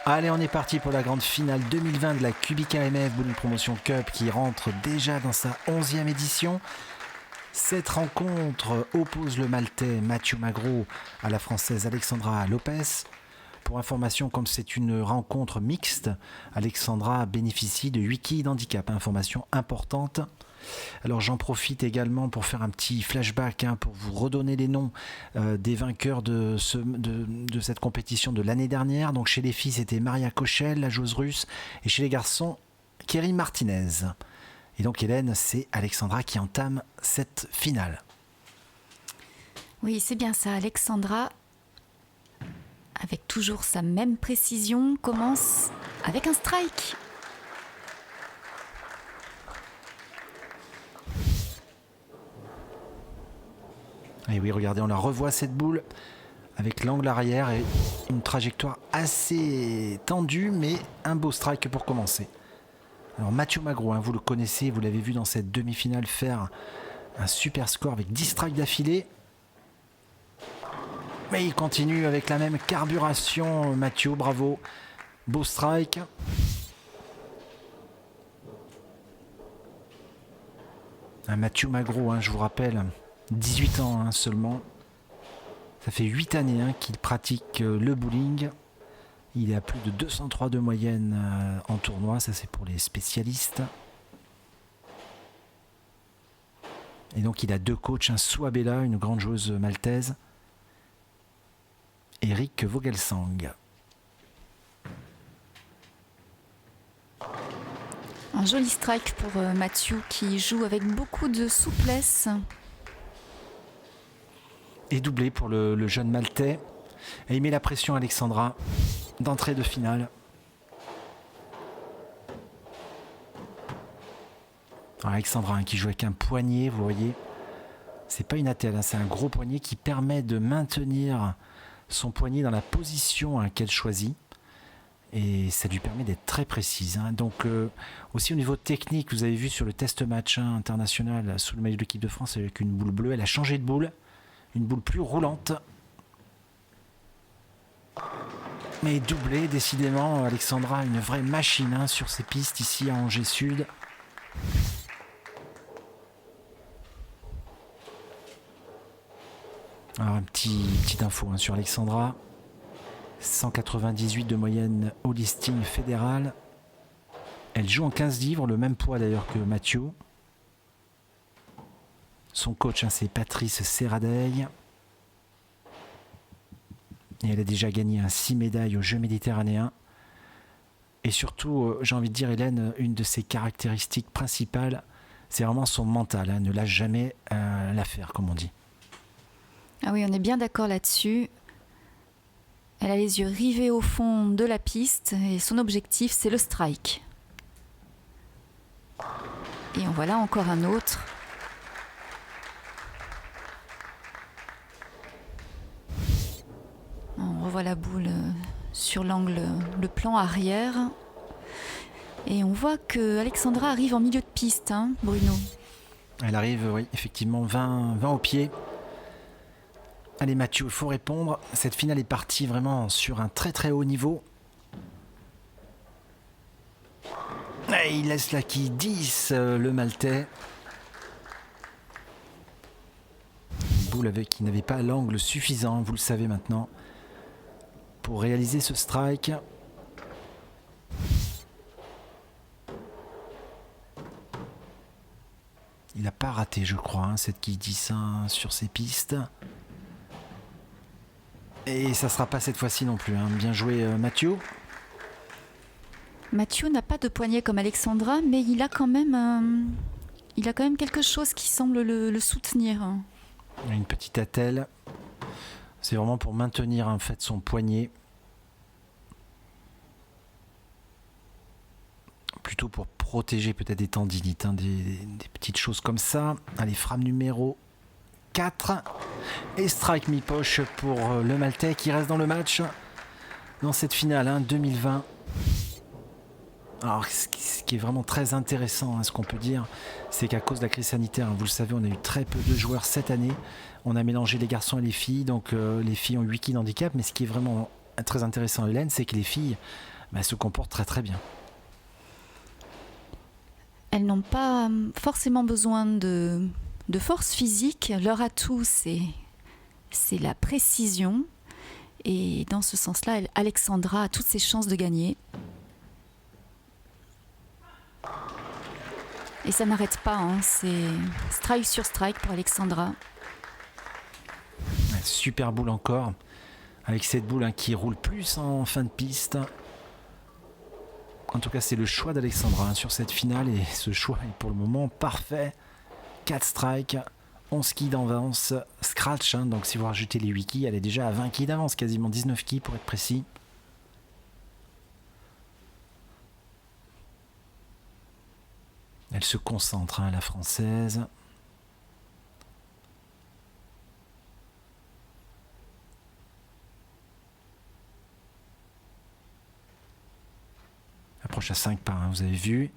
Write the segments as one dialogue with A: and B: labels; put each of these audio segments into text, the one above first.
A: Allez, on est parti pour la grande finale 2020 de la Kubik AMF Bowling Promotion Cup qui rentre déjà dans sa 11e édition. Cette rencontre oppose le Maltais Mathieu Magro à la Française Alexandra Lopez. Pour information, comme c'est une rencontre mixte, Alexandra bénéficie de 8 quilles d'handicap. Information importante. Alors j'en profite également pour faire un petit flashback pour vous redonner les noms des vainqueurs de cette compétition de l'année dernière. Donc chez les filles c'était Maria Kochel, la joueuse russe, et chez les garçons Kerry Martinez. Et donc Hélène, c'est Alexandra qui entame cette finale.
B: Oui, c'est bien ça. Alexandra, avec toujours sa même précision, commence avec un strike.
A: Et oui, regardez, on la revoit cette boule avec l'angle arrière et une trajectoire assez tendue, mais un beau strike pour commencer. Alors Mathieu Magro, vous le connaissez, vous l'avez vu dans cette demi-finale faire un super score avec 10 strikes d'affilée. Mais il continue avec la même carburation, Mathieu, bravo. Beau strike. Mathieu Magro, je vous rappelle, 18 ans seulement. Ça fait 8 années qu'il pratique le bowling. Il est à plus de 203 de moyenne en tournoi. Ça, c'est pour les spécialistes. Et donc, il a 2 coachs. Sue Abella, une grande joueuse maltaise. Eric Vogelsang.
B: Un joli strike pour Mathieu qui joue avec beaucoup de souplesse.
A: Et doublé pour le jeune Maltais. Et il met la pression à Alexandra d'entrée de finale. Alors Alexandra qui joue avec un poignet, vous voyez. C'est pas une attelle, c'est un gros poignet qui permet de maintenir son poignet dans la position qu'elle choisit. Et ça lui permet d'être très précise. Donc aussi au niveau technique, vous avez vu sur le test match international sous le maillot de l'équipe de France avec une boule bleue, elle a changé de boule. Une boule plus roulante. Mais doublé, décidément, Alexandra, une vraie machine sur ses pistes ici à Angers Sud. Alors, petite info sur Alexandra. 198 de moyenne au listing fédéral. Elle joue en 15 livres, le même poids d'ailleurs que Mathieu. Son coach, c'est Patrice Serradei. Et elle a déjà gagné 6 médailles aux Jeux méditerranéens. Et surtout, j'ai envie de dire, Hélène, une de ses caractéristiques principales, c'est vraiment son mental. Ne lâche jamais l'affaire, comme on dit.
B: Ah oui, on est bien d'accord là-dessus. Elle a les yeux rivés au fond de la piste et son objectif, c'est le strike. Et en voilà encore un autre. On revoit la boule sur l'angle, le plan arrière. Et on voit que Alexandra arrive en milieu de piste, Bruno.
A: Elle arrive, oui, effectivement, 20 au pied. Allez Mathieu, il faut répondre. Cette finale est partie vraiment sur un très très haut niveau. Et il laisse la quille 10, le Maltais. Une boule qui n'avait pas l'angle suffisant, vous le savez maintenant, pour réaliser ce strike. Il n'a pas raté, je crois, cette quille 10 sur ses pistes. Et ça ne sera pas cette fois-ci non plus. Bien joué, Mathieu.
B: Mathieu n'a pas de poignet comme Alexandra, mais il a quand même quelque chose qui semble le soutenir.
A: Une petite attelle. C'est vraiment pour maintenir en fait son poignet. Plutôt pour protéger peut-être des tendinites, des petites choses comme ça. Allez, frappe numéro 4. Et strike mi-poche pour le Maltais qui reste dans le match dans cette finale 2020. Alors, ce qui est vraiment très intéressant, ce qu'on peut dire, c'est qu'à cause de la crise sanitaire, vous le savez, on a eu très peu de joueurs cette année. On a mélangé les garçons et les filles, donc les filles ont 8 quilles d'handicap, mais ce qui est vraiment très intéressant, Hélène, c'est que les filles se comportent très très bien.
B: Elles n'ont pas forcément besoin de force physique. Leur atout, c'est la précision. Et dans ce sens-là, Alexandra a toutes ses chances de gagner. Et ça n'arrête pas, hein. C'est strike sur strike pour Alexandra.
A: Super boule encore, avec cette boule qui roule plus en fin de piste. En tout cas, c'est le choix d'Alexandra sur cette finale, et ce choix est pour le moment parfait. 4 strikes, 11 quilles d'avance, scratch, donc si vous rajoutez les 8 quilles, elle est déjà à 20 quilles d'avance, quasiment 19 quilles pour être précis. Elle se concentre, la Française. Approche à 5 par, vous avez vu.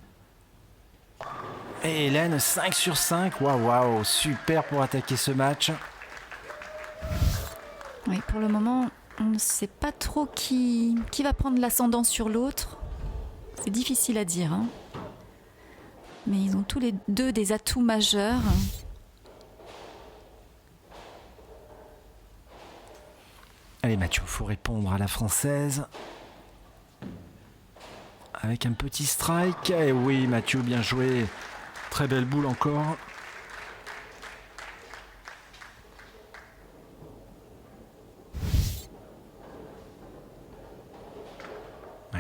A: Et Hélène, 5 sur 5. Waouh, super pour attaquer ce match.
B: Oui, pour le moment, on ne sait pas trop qui va prendre l'ascendant sur l'autre. C'est difficile à dire, hein. Mais ils ont tous les deux des atouts majeurs.
A: Allez Mathieu, il faut répondre à la Française. Avec un petit strike. Et oui Mathieu, bien joué. Très belle boule encore.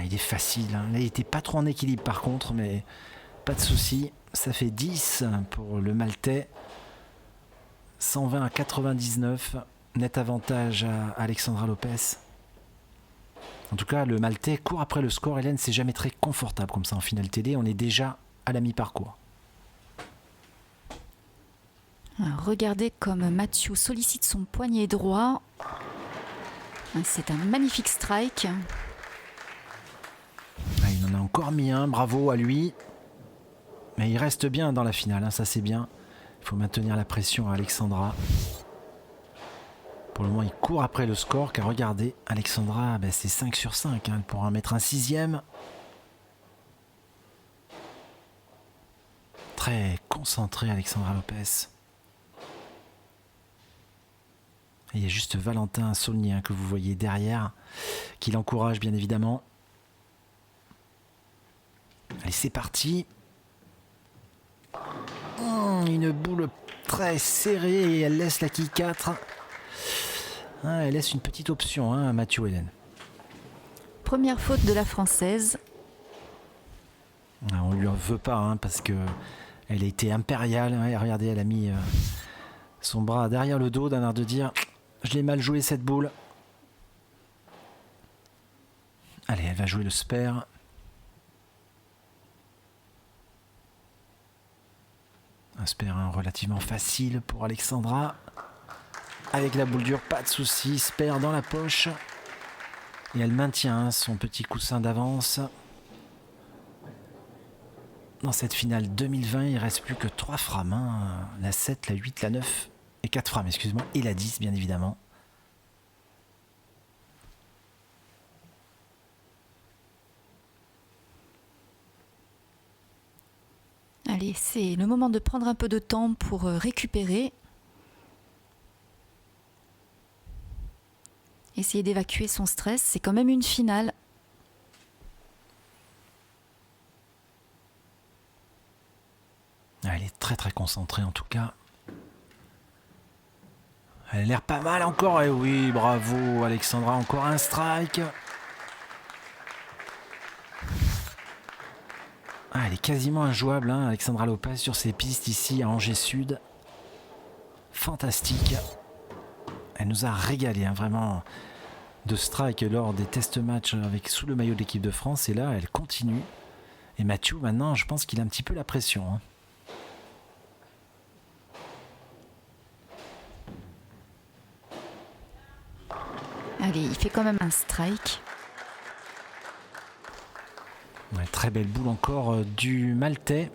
A: Il est facile. Là, il n'était pas trop en équilibre par contre, mais pas de souci. Ça fait 10 pour le Maltais. 120 à 99. Net avantage à Alexandra Lopez. En tout cas, le Maltais court après le score. Hélène, c'est jamais très confortable comme ça en finale TD. On est déjà à la mi-parcours.
B: Regardez comme Mathieu sollicite son poignet droit. C'est un magnifique strike.
A: Il en a encore mis un, bravo à lui. Mais il reste bien dans la finale, ça c'est bien. Il faut maintenir la pression à Alexandra. Pour le moment, il court après le score, car regardez, Alexandra, c'est 5 sur 5. Elle pourra mettre un 6e. Très concentré, Alexandra Lopez. Et il y a juste Valentin Saulnier que vous voyez derrière, qui l'encourage bien évidemment. Allez, c'est parti. Une boule très serrée et elle laisse la quille 4. Elle laisse une petite option à Mathieu, Hélène.
B: Première faute de la Française.
A: On ne lui en veut pas parce que elle a été impériale. Regardez, elle a mis son bras derrière le dos d'un air de dire « Je l'ai mal joué cette boule ». Allez, elle va jouer le spare. Un spare relativement facile pour Alexandra. Avec la boule dure, pas de souci. Spare dans la poche. Et elle maintient son petit coussin d'avance. Dans cette finale 2020, il ne reste plus que 3 frames. La 7, la 8, la 9 et 4 frames, excuse-moi. Et la 10, bien évidemment.
B: Allez, c'est le moment de prendre un peu de temps pour récupérer. Essayer d'évacuer son stress. C'est quand même une finale.
A: Elle est très très concentrée en tout cas. Elle a l'air pas mal encore. Et oui, bravo Alexandra, encore un strike. Elle est quasiment injouable, Alexandra Lopez sur ses pistes ici à Angers Sud. Fantastique. Elle nous a régalé vraiment de strike lors des test matchs avec sous le maillot de l'équipe de France. Et là, elle continue. Et Mathieu, maintenant, je pense qu'il a un petit peu la pression.
B: Allez, il fait quand même un strike.
A: Ouais, très belle boule encore du Maltais.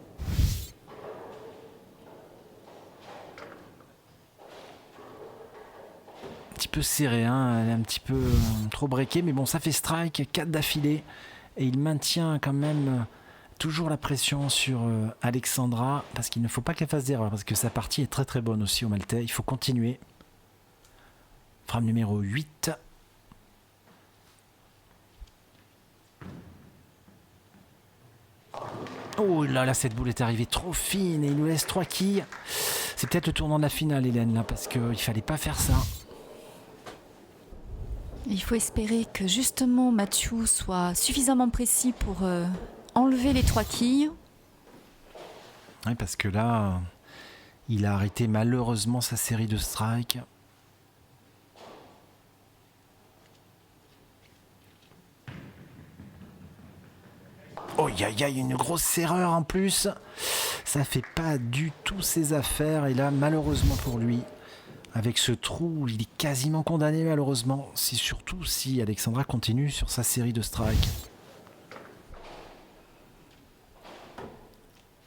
A: petit peu serrée, hein. Elle est un petit peu trop breakée, mais bon, ça fait strike, 4 d'affilée, et il maintient quand même toujours la pression sur Alexandra, parce qu'il ne faut pas qu'elle fasse d'erreur, parce que sa partie est très très bonne aussi au Maltais. Il faut continuer. Frame numéro 8. Oh là là, cette boule est arrivée trop fine et il nous laisse 3 quilles. C'est peut-être le tournant de la finale, Hélène, là, parce qu'il fallait pas faire ça.
B: Il faut espérer que justement Mathieu soit suffisamment précis pour enlever les 3 quilles.
A: Oui, parce que là, il a arrêté malheureusement sa série de strikes. Oh, y a une grosse erreur en plus. Ça fait pas du tout ses affaires. Et là, malheureusement pour lui, avec ce trou, il est quasiment condamné malheureusement. C'est surtout si Alexandra continue sur sa série de strikes.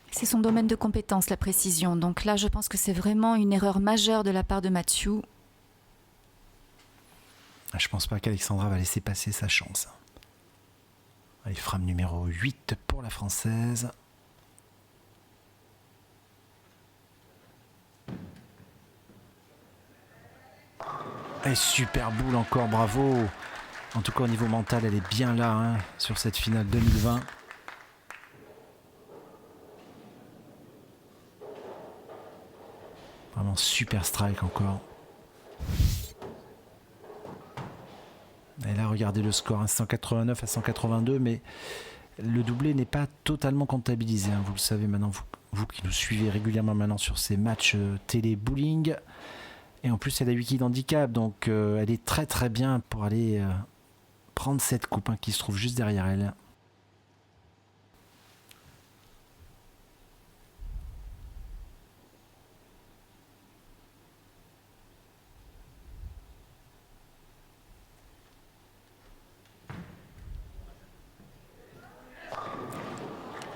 B: C'est son domaine de compétence, la précision. Donc là, je pense que c'est vraiment une erreur majeure de la part de Mathieu.
A: Je pense pas qu'Alexandra va laisser passer sa chance. Allez, frame numéro 8 pour la Française. Et super boule encore, bravo. En tout cas, au niveau mental, elle est bien là, hein, sur cette finale 2020. Vraiment super strike encore. Et là, regardez le score, hein, 189 à 182, mais le doublé n'est pas totalement comptabilisé, hein, vous le savez maintenant, vous qui nous suivez régulièrement maintenant sur ces matchs télé bowling. Et en plus, elle a 8 quilles d'handicap, donc elle est très très bien pour aller prendre cette coupe, hein, qui se trouve juste derrière elle.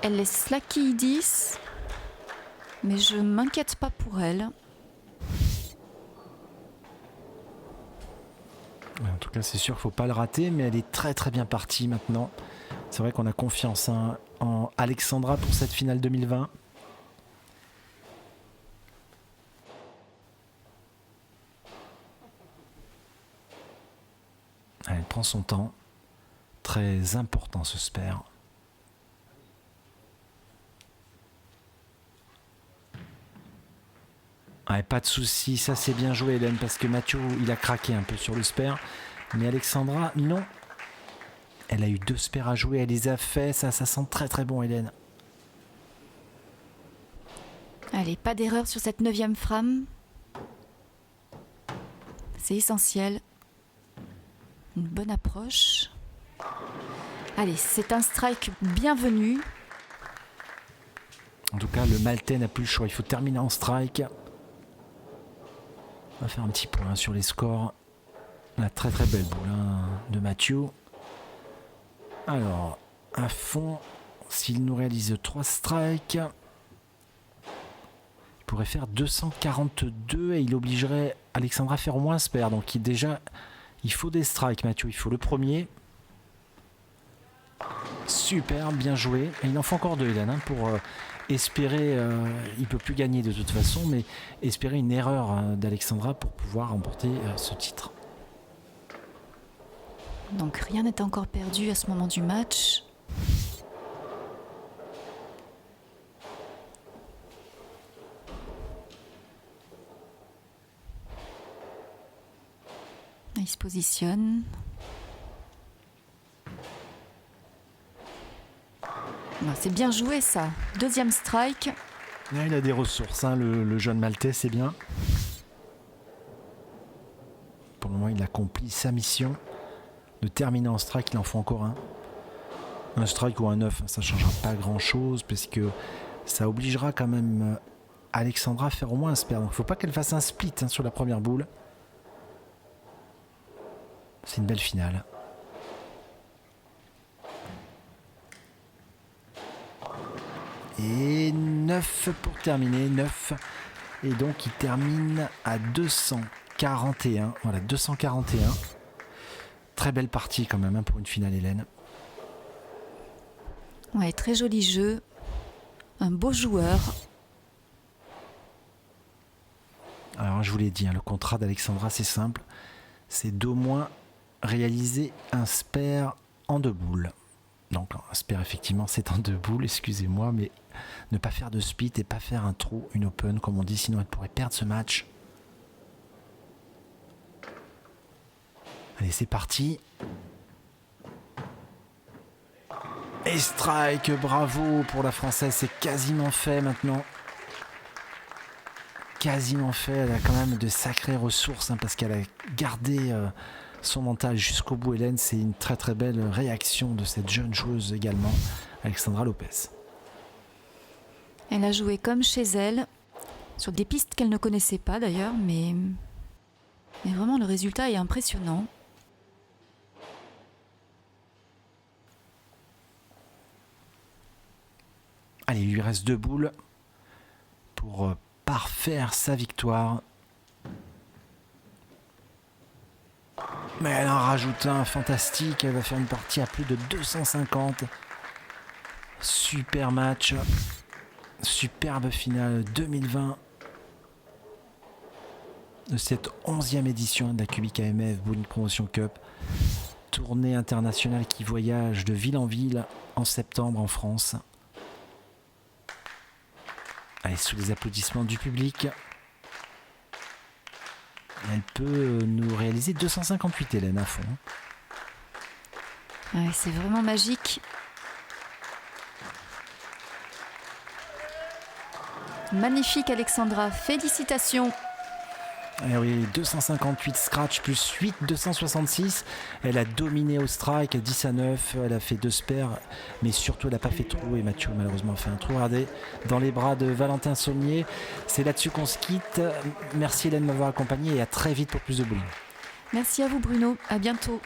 B: Elle laisse la quille 10, mais je m'inquiète pas pour elle.
A: En tout cas, c'est sûr qu'il ne faut pas le rater, mais elle est très très bien partie maintenant. C'est vrai qu'on a confiance, hein, en Alexandra pour cette finale 2020. Elle prend son temps. Très important ce spare. Ouais, pas de souci, ça c'est bien joué Hélène, parce que Mathieu il a craqué un peu sur le spare, mais Alexandra non, elle a eu 2 spares à jouer, elle les a fait, ça sent très très bon Hélène.
B: Allez, pas d'erreur sur cette 9e frame. C'est essentiel. Une bonne approche. Allez, c'est un strike bienvenu.
A: En tout cas, le Maltais n'a plus le choix, il faut terminer en strike. On va faire un petit point sur les scores. La très très belle boule, hein, de Mathieu. Alors, à fond, s'il nous réalise 3 strikes, il pourrait faire 242 et il obligerait Alexandra à faire au moins un spare. Donc déjà, il faut des strikes, Mathieu, il faut le premier. Super, bien joué. Et il en faut encore 2, Hélène, hein, pour espérer, il ne peut plus gagner de toute façon, mais espérer une erreur d'Alexandra pour pouvoir remporter ce titre.
B: Donc rien n'est encore perdu à ce moment du match. Il se positionne. Bon, c'est bien joué ça. 2e strike.
A: Là, il a des ressources, hein, le jeune Maltais, c'est bien. Pour le moment, il accomplit sa mission de terminer en strike. Il en faut encore un. Un strike ou un 9, ça ne changera pas grand-chose, parce que ça obligera quand même Alexandra à faire au moins un spare. Donc il ne faut pas qu'elle fasse un split, hein, sur la première boule. C'est une belle finale. Et 9 pour terminer, 9. Et donc il termine à 200 241. Voilà, 241. Très belle partie quand même pour une finale, Hélène.
B: Ouais, très joli jeu. Un beau joueur.
A: Alors, je vous l'ai dit, le contrat d'Alexandra, c'est simple. C'est d'au moins réaliser un spare en 2 boules. Donc, un spare, effectivement, c'est en 2 boules, excusez-moi, mais ne pas faire de split et pas faire un trou, une open, comme on dit, sinon elle pourrait perdre ce match. Allez, c'est parti. Et strike, bravo pour la Française, c'est quasiment fait maintenant. Quasiment fait, elle a quand même de sacrées ressources parce qu'elle a gardé son mental jusqu'au bout. Hélène, c'est une très très belle réaction de cette jeune joueuse également, Alexandra Lopez.
B: Elle a joué comme chez elle, sur des pistes qu'elle ne connaissait pas d'ailleurs, mais vraiment le résultat est impressionnant.
A: Allez, il lui reste 2 boules pour parfaire sa victoire. Mais elle en rajoute un fantastique. Elle va faire une partie à plus de 250. Super match. Superbe finale 2020 de cette 11e édition de la Kubik AMF Bowling Promotion Cup. Tournée internationale qui voyage de ville en ville en septembre en France. Allez, sous les applaudissements du public. Elle peut nous réaliser 258, Hélène, à fond.
B: Ouais, c'est vraiment magique. Magnifique, Alexandra. Félicitations.
A: Eh oui, 258 scratch plus 8, 266. Elle a dominé au strike, 10 à 9. Elle a fait 2 spares, mais surtout elle n'a pas fait trou. Et Mathieu malheureusement a fait un trou. Regardez, dans les bras de Valentin Saulnier. C'est là-dessus qu'on se quitte. Merci Hélène de m'avoir accompagné et à très vite pour plus de bowling.
B: Merci à vous Bruno. À bientôt.